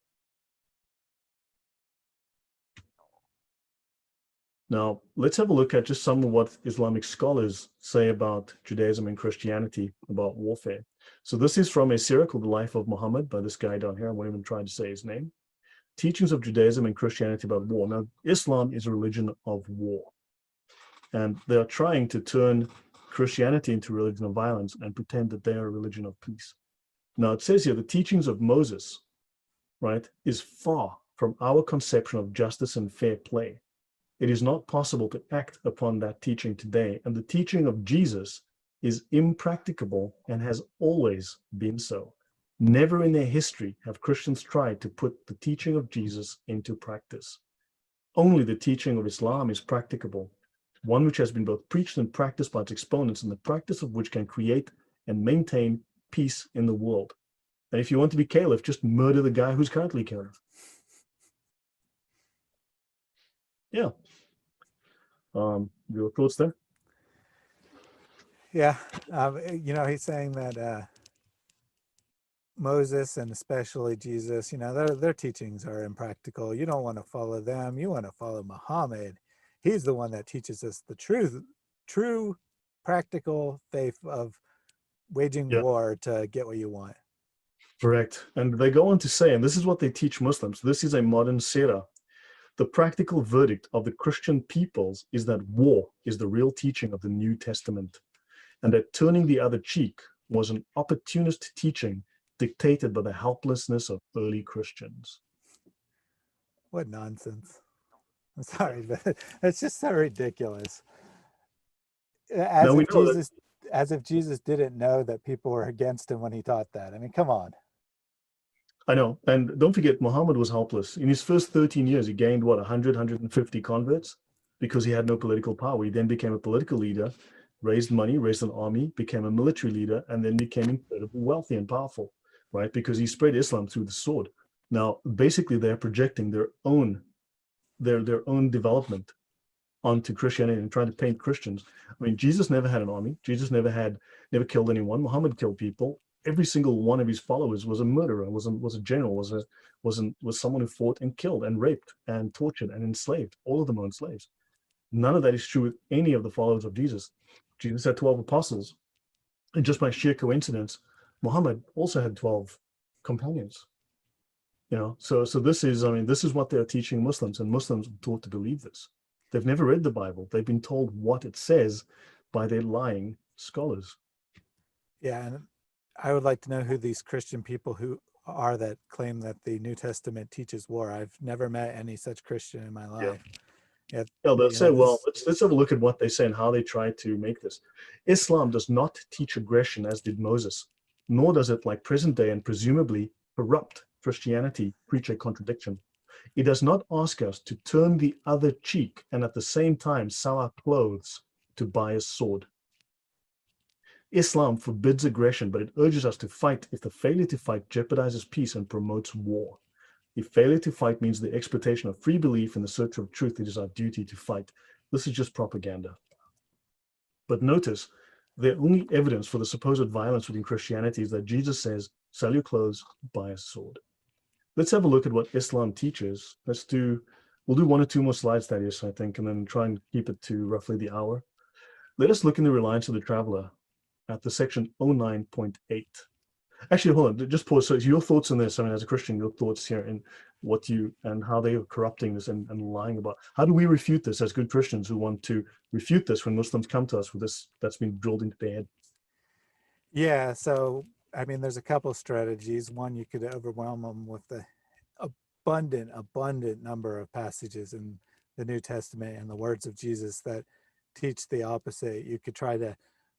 Now, let's have a look at just some of what Islamic scholars say about Judaism and Christianity, about warfare. So this is from a series called The Life of Muhammad by this guy down here. I won't even try to say his name. Teachings of Judaism and Christianity about war. Now, Islam is a religion of war. And they are trying to turn Christianity into a religion of violence and pretend that they are a religion of peace. Now, it says here, the teachings of Moses, right, is far from our conception of justice and fair play. It is not possible to act upon that teaching today, and the teaching of Jesus is impracticable and has always been so. Never in their history have Christians tried to put the teaching of Jesus into practice. Only the teaching of Islam is practicable, one which has been both preached and practiced by its exponents, and the practice of which can create and maintain peace in the world. And if you want to be caliph, just murder the guy who's currently caliph. Yeah. Your thoughts there? Yeah. He's saying that Moses and especially Jesus, their teachings are impractical. You don't want to follow them. You want to follow Muhammad. He's the one that teaches us the true practical faith of waging war to get what you want. Correct. And they go on to say, and this is what they teach Muslims, this is a modern seerah. The practical verdict of the Christian peoples is that war is the real teaching of the New Testament, and that turning the other cheek was an opportunist teaching dictated by the helplessness of early Christians. What nonsense. I'm sorry, but it's just so ridiculous. As if Jesus didn't know that people were against him when he taught that. I mean, come on. I know. And don't forget, Muhammad was helpless. In his first 13 years, he gained, 100, 150 converts because he had no political power. He then became a political leader, raised money, raised an army, became a military leader, and then became incredibly wealthy and powerful, right? Because he spread Islam through the sword. Now, basically, they're projecting their own development onto Christianity and trying to paint Christians. I mean, Jesus never had an army. Jesus never killed anyone. Muhammad killed people. Every single one of his followers was a murderer, was a general, was someone who fought and killed and raped and tortured and enslaved. All of them owned slaves. None of that is true with any of the followers of Jesus. Jesus had 12 apostles. And just by sheer coincidence, Muhammad also had 12 companions. So this is, I mean, this is what they're teaching Muslims, and Muslims are taught to believe this. They've never read the Bible. They've been told what it says by their lying scholars. Yeah, and I would like to know who these Christian people who are that claim that the New Testament teaches war. I've never met any such Christian in my life. Yeah, they'll say, well, let's have a look at what they say and how they try to make this. Islam does not teach aggression as did Moses, nor does it, like present day and presumably corrupt Christianity, preach a contradiction. It does not ask us to turn the other cheek and at the same time sell our clothes to buy a sword. Islam forbids aggression, but it urges us to fight if the failure to fight jeopardizes peace and promotes war. If failure to fight means the exploitation of free belief in the search of truth, it is our duty to fight. This is just propaganda. But notice, the only evidence for the supposed violence within Christianity is that Jesus says, sell your clothes, buy a sword. Let's have a look at what Islam teaches. We'll do one or two more slides, Thaddeus, I think, and then try and keep it to roughly the hour. Let us look in the Reliance of the Traveler at the section 09.8. Actually, hold on, just pause. So your thoughts on this, I mean, as a Christian, your thoughts here and what and how they are corrupting this and lying about. How do we refute this as good Christians who want to refute this when Muslims come to us with this that's been drilled into their head? Yeah, so, I mean, there's a couple of strategies. One, you could overwhelm them with the abundant number of passages in the New Testament and the words of Jesus that teach the opposite. You could try to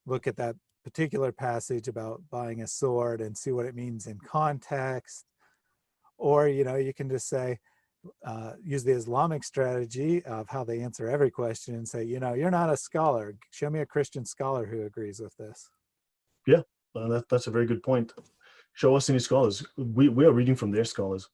look at that particular passage about buying a sword and see what it means in context. Or, you can just say, use the Islamic strategy of how they answer every question and say, you're not a scholar. Show me a Christian scholar who agrees with this. Yeah, that's a very good point. Show us any scholars. We are reading from their scholars.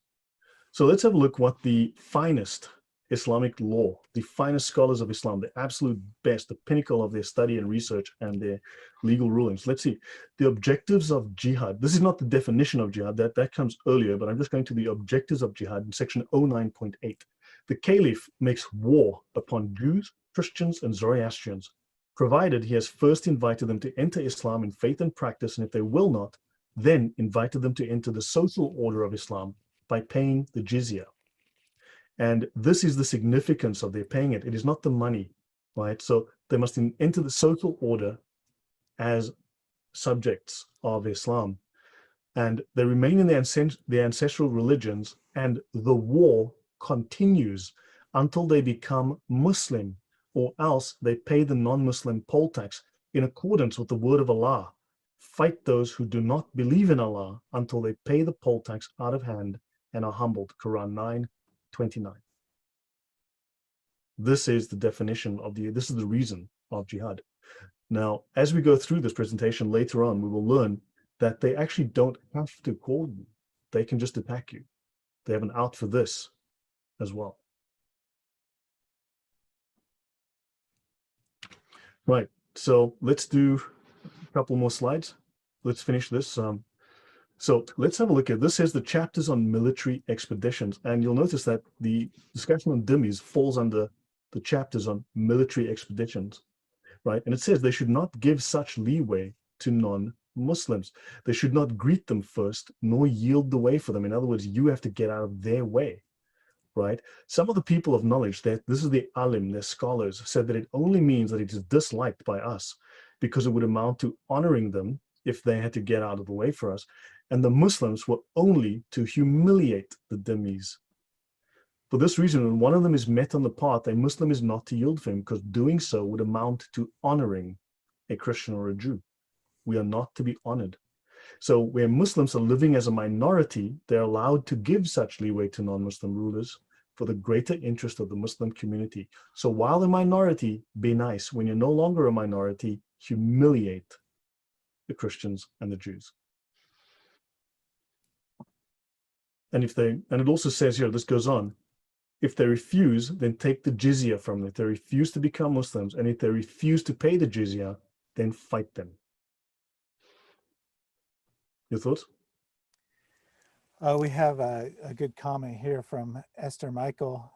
So let's have a look what the finest Islamic law, the finest scholars of Islam, the absolute best, the pinnacle of their study and research and their legal rulings. Let's see. The objectives of jihad. This is not the definition of jihad, that comes earlier, but I'm just going to the objectives of jihad in section 09.8. The caliph makes war upon Jews, Christians, and Zoroastrians, provided he has first invited them to enter Islam in faith and practice, and if they will not, then invited them to enter the social order of Islam by paying the jizya. And this is the significance of their paying it. It is not the money, right? So they must enter the social order as subjects of Islam. And they remain in their ancestral religions, and the war continues until they become Muslim, or else they pay the non-Muslim poll tax in accordance with the word of Allah. Fight those who do not believe in Allah until they pay the poll tax out of hand and are humbled. Quran 9:29. This is the definition of this is the reason of jihad. Now, as we go through this presentation later on, we will learn that they actually don't have to call you. They can just attack you. They have an out for this as well. Right, so let's do a couple more slides. Let's finish this. So let's have a look at this. Says the chapters on military expeditions, and you'll notice that the discussion on Dhimmis falls under the chapters on military expeditions, right? And it says they should not give such leeway to non-Muslims. They should not greet them first, nor yield the way for them. In other words, you have to get out of their way, right? Some of the people of knowledge, that this is the alim, the scholars, said that it only means that it is disliked by us because it would amount to honoring them if they had to get out of the way for us. And the Muslims were only to humiliate the Dhimmis. For this reason, when one of them is met on the path, a Muslim is not to yield for him, because doing so would amount to honoring a Christian or a Jew. We are not to be honored. So where Muslims are living as a minority, they're allowed to give such leeway to non-Muslim rulers for the greater interest of the Muslim community. So while a minority, be nice. When you're no longer a minority, humiliate the Christians and the Jews. And it also says here, this goes on, if they refuse, then take the jizya from them. If they refuse to become Muslims, and if they refuse to pay the jizya, then fight them. Your thoughts? We have a good comment here from Esther Michael.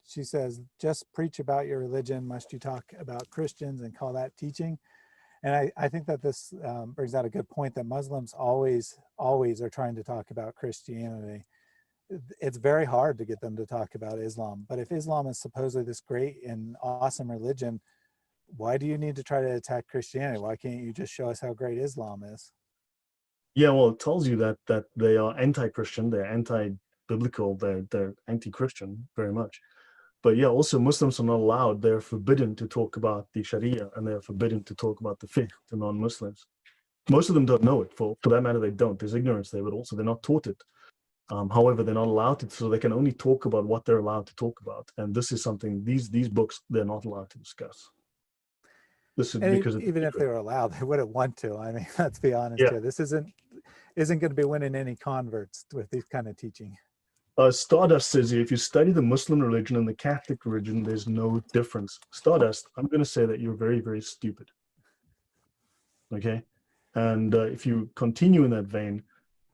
She says, just preach about your religion. Must you talk about Christians and call that teaching? And I think that this brings out a good point, that Muslims always are trying to talk about Christianity. It's very hard to get them to talk about Islam. But if Islam is supposedly this great and awesome religion, why do you need to try to attack Christianity? Why can't you just show us how great Islam is? Yeah, well, it tells you that they are anti-Christian, they're anti-biblical, they're anti-Christian very much. But yeah, also Muslims are not allowed, they're forbidden to talk about the Sharia, and they're forbidden to talk about the fiqh to non-Muslims. Most of them don't know it, for that matter they don't. There's ignorance there, but also they're not taught it. However, they're not allowed to, so they can only talk about what they're allowed to talk about. And this is something, these books, they're not allowed to discuss. This is because even if they were allowed, they wouldn't want to. I mean, let's be honest here. This isn't going to be winning any converts with these kind of teaching. Stardust says if you study the Muslim religion and the Catholic religion, there's no difference. Stardust, I'm going to say that you're very, very stupid. Okay? And if you continue in that vein,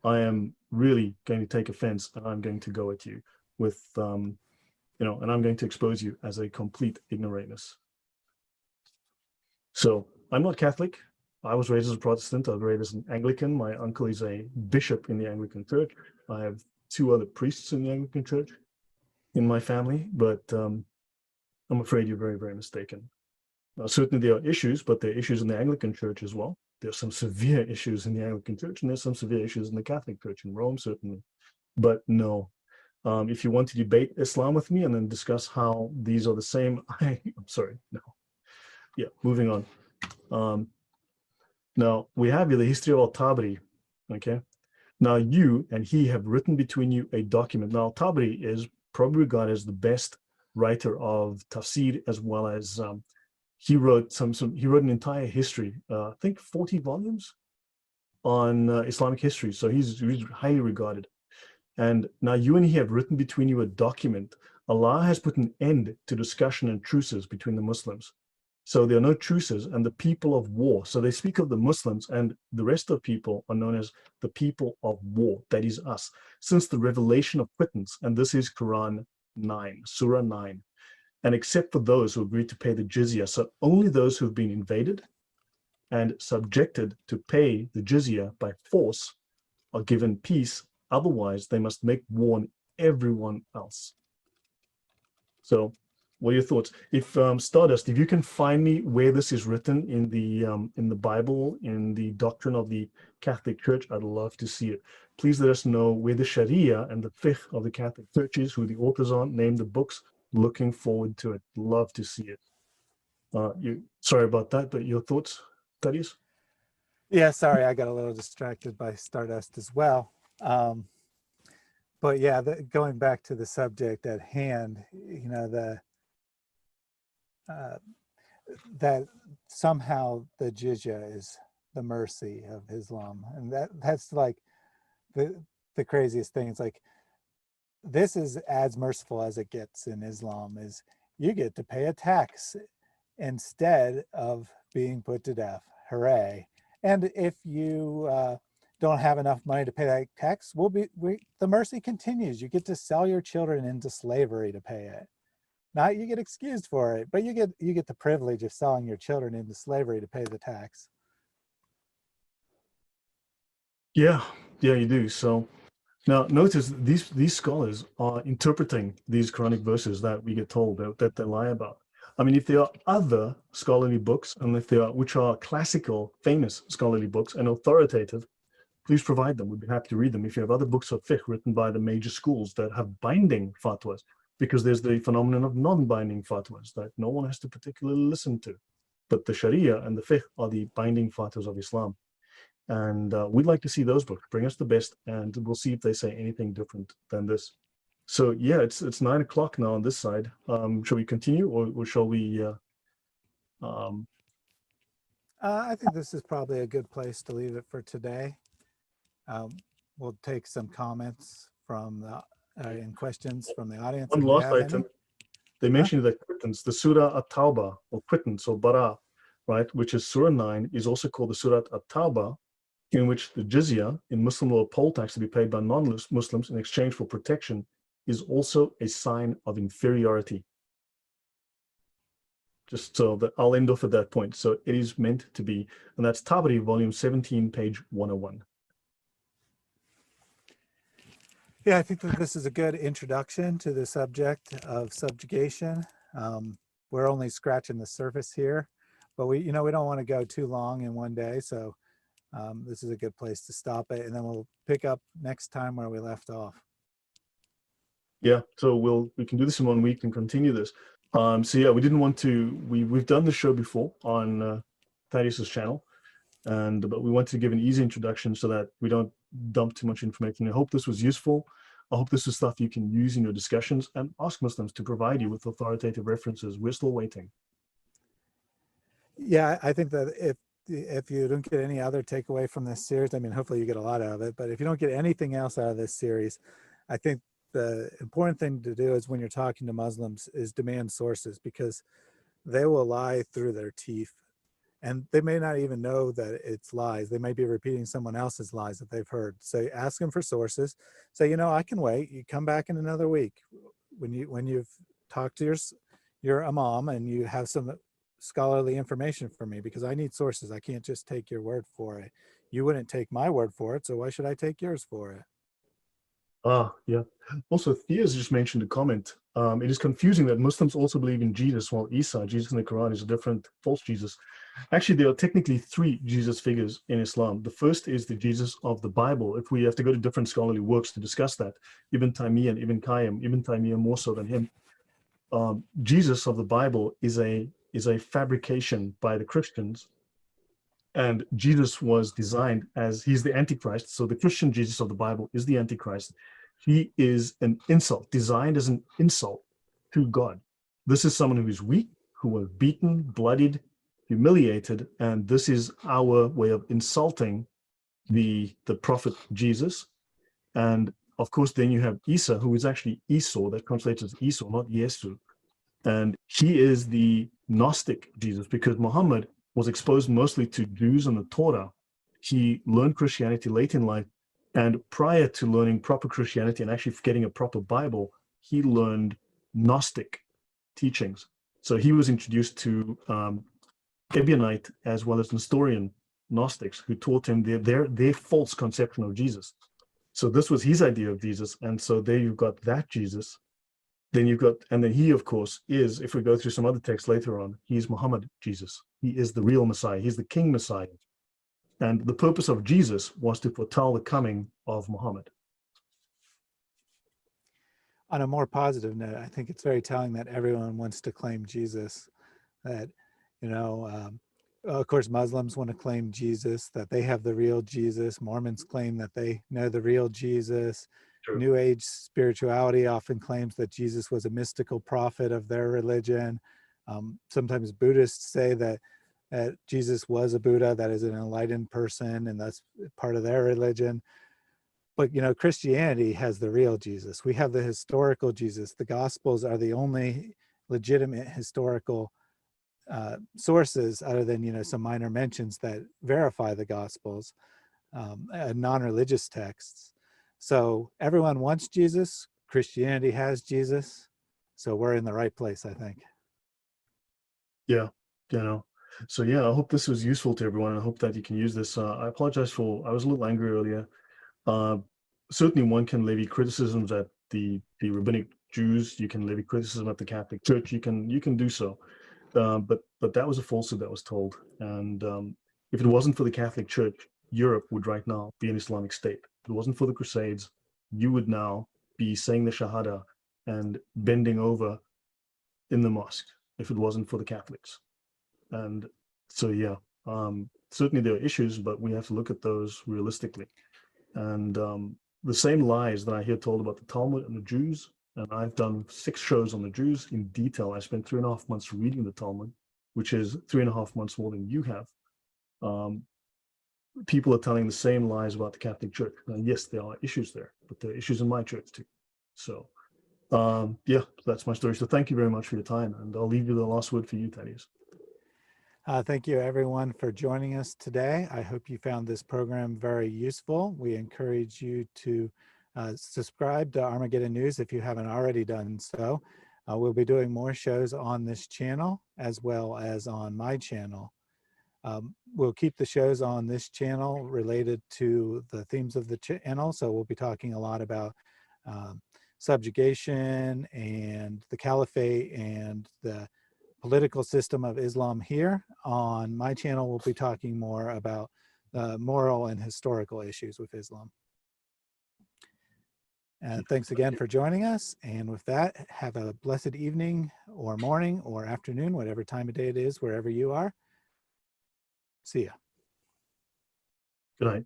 I am really going to take offense, and I'm going to go at you with, and I'm going to expose you as a complete ignoramus. So I'm not Catholic. I was raised as a Protestant. I was raised as an Anglican. My uncle is a bishop in the Anglican Church. I have 2 other priests in the Anglican Church in my family, but I'm afraid you're very, very mistaken. Certainly there are issues, but there are issues in the Anglican Church as well. There's some severe issues in the Anglican Church, and there's some severe issues in the Catholic Church in Rome, certainly. But no, if you want to debate Islam with me and then discuss how these are the same, I'm sorry, no. Yeah, moving on. Now, we have here the history of Al-Tabari, okay? Now, you and he have written between you a document. Now, Al-Tabari is probably regarded as the best writer of tafsir, as well as he wrote he wrote an entire history, I think 40 volumes on Islamic history. So he's highly regarded. And now you and he have written between you a document. Allah has put an end to discussion and truces between the Muslims. So there are no truces, and the people of war. So they speak of the Muslims, and the rest of people are known as the people of war. That is us. Since the revelation of quittance, and this is Quran 9, Surah 9. And except for those who agreed to pay the jizya, so only those who have been invaded and subjected to pay the jizya by force are given peace. Otherwise, they must make war on everyone else. So what are your thoughts? If Stardust, if you can find me where this is written in the Bible, in the doctrine of the Catholic Church, I'd love to see it. Please let us know where the Sharia and the fiqh of the Catholic Church is, who the authors are, name the books. Looking forward to it. Love to see it. Sorry about that, but your thoughts, Thaddeus? Yeah, sorry, I got a little distracted by Stardust as well. But yeah, going back to the subject at hand, that somehow the jizya is the mercy of Islam, and that's like the craziest thing. It's like, this is as merciful as it gets in Islam, is you get to pay a tax instead of being put to death. Hooray. And if you don't have enough money to pay that tax, the mercy continues. You get to sell your children into slavery to pay it. Not you get excused for it, but you get the privilege of selling your children into slavery to pay the tax. Yeah, you do. So now notice these scholars are interpreting these Quranic verses that we get told that they lie about. I mean, if there are other scholarly books, and if there are, which are classical, famous scholarly books and authoritative, please provide them. We'd be happy to read them. If you have other books of fiqh written by the major schools that have binding fatwas, because there's the phenomenon of non-binding fatwas that no one has to particularly listen to. But the Sharia and the fiqh are the binding fatwas of Islam. And we'd like to see those books. Bring us the best, and we'll see if they say anything different than this. So yeah, it's 9 o'clock now on this side. Shall we continue, or shall we? I think this is probably a good place to leave it for today. we'll take some comments from the and questions from the audience. One If you last have item. any. They mentioned that quittance, the Surah At-Tawbah, or quittance, or bara, right, which is Surah 9, is also called the Surah At-Tawbah, in which the jizya, in Muslim law, poll tax to be paid by non-Muslims in exchange for protection, is also a sign of inferiority. Just so that I'll end off at that point. So it is meant to be, and that's Tabari, volume 17, page 101. Yeah, I think that this is a good introduction to the subject of subjugation. We're only scratching the surface here, but we don't want to go too long in one day. So this is a good place to stop it. And then we'll pick up next time where we left off. Yeah, so we can do this in 1 week and continue this. So yeah, we didn't want to, we've done the show before on Thaddeus's channel, but we wanted to give an easy introduction so that we don't dump too much information. I hope this was useful. I hope this is stuff you can use in your discussions, and ask Muslims to provide you with authoritative references. We're still waiting. Yeah, I think that if you don't get any other takeaway from this series, I mean, hopefully you get a lot out of it, but if you don't get anything else out of this series, I think the important thing to do is when you're talking to Muslims is demand sources, because they will lie through their teeth. And they may not even know that it's lies. They may be repeating someone else's lies that they've heard. So ask them for sources. Say, I can wait. You come back in another week when you've talked to your imam and you have some scholarly information for me, because I need sources. I can't just take your word for it. You wouldn't take my word for it, so why should I take yours for it? Yeah. Also, Thea's just mentioned a comment. It is confusing that Muslims also believe in Jesus, while Isa, Jesus in the Quran, is a different false Jesus. Actually, there are technically 3 Jesus figures in Islam. The first is the Jesus of the Bible. If we have to go to different scholarly works to discuss that, Ibn Taymiyyah and Ibn Qayyim, Ibn Taymiyyah more so than him. Jesus of the Bible is a fabrication by the Christians, and Jesus was designed as, he's the Antichrist. So the Christian Jesus of the Bible is the Antichrist. He is an insult, designed as an insult to God. This is someone who is weak, who was beaten, bloodied, humiliated, and this is our way of insulting the prophet Jesus. And of course, then you have Isa, who is actually Esau, that translates as Esau, not Yesu. And he is the Gnostic Jesus, because Muhammad was exposed mostly to Jews and the Torah. He learned Christianity late in life, and prior to learning proper Christianity and actually getting a proper Bible, he learned Gnostic teachings. So he was introduced to Ebionite as well as Nestorian Gnostics, who taught him their false conception of Jesus. So this was his idea of Jesus, and so there you've got that Jesus. Then you've got, and then he, of course, is, if we go through some other texts later on, he's Muhammad Jesus. He is the real Messiah. He's the King Messiah. And the purpose of Jesus was to foretell the coming of Muhammad. On a more positive note, I think it's very telling that everyone wants to claim Jesus. That, of course, Muslims want to claim Jesus, that they have the real Jesus. Mormons claim that they know the real Jesus. True. New Age spirituality often claims that Jesus was a mystical prophet of their religion. Sometimes Buddhists say that Jesus was a Buddha, that is an enlightened person, and that's part of their religion. But, Christianity has the real Jesus. We have the historical Jesus. The Gospels are the only legitimate historical sources, other than, some minor mentions that verify the Gospels, non-religious texts. So everyone wants Jesus. Christianity has Jesus. So we're in the right place, I think. Yeah, So yeah, I hope this was useful to everyone. I hope that you can use this. I apologize I was a little angry earlier. Certainly one can levy criticisms at the rabbinic Jews. You can levy criticism at the Catholic Church. You can do so. But that was a falsehood that was told. And if it wasn't for the Catholic Church, Europe would right now be an Islamic state. If it wasn't for the Crusades, you would now be saying the Shahada and bending over in the mosque if it wasn't for the Catholics. And so, yeah, certainly there are issues, but we have to look at those realistically. And the same lies that I hear told about the Talmud and the Jews, and I've done 6 shows on the Jews in detail. I spent 3.5 months reading the Talmud, which is 3.5 months more than you have. people are telling the same lies about the Catholic Church. And yes, there are issues there, but there are issues in my church too. So, yeah, that's my story. So thank you very much for your time, and I'll leave you the last word for you, Thaddeus. Thank you everyone for joining us today. I hope you found this program very useful. We encourage you to subscribe to Armageddon News if you haven't already done so. We'll be doing more shows on this channel as well as on my channel. We'll keep the shows on this channel related to the themes of the channel. So we'll be talking a lot about subjugation and the caliphate and the political system of Islam here. On my channel, we'll be talking more about moral and historical issues with Islam. And thanks again for joining us. And with that, have a blessed evening or morning or afternoon, whatever time of day it is, wherever you are. See ya. Good night.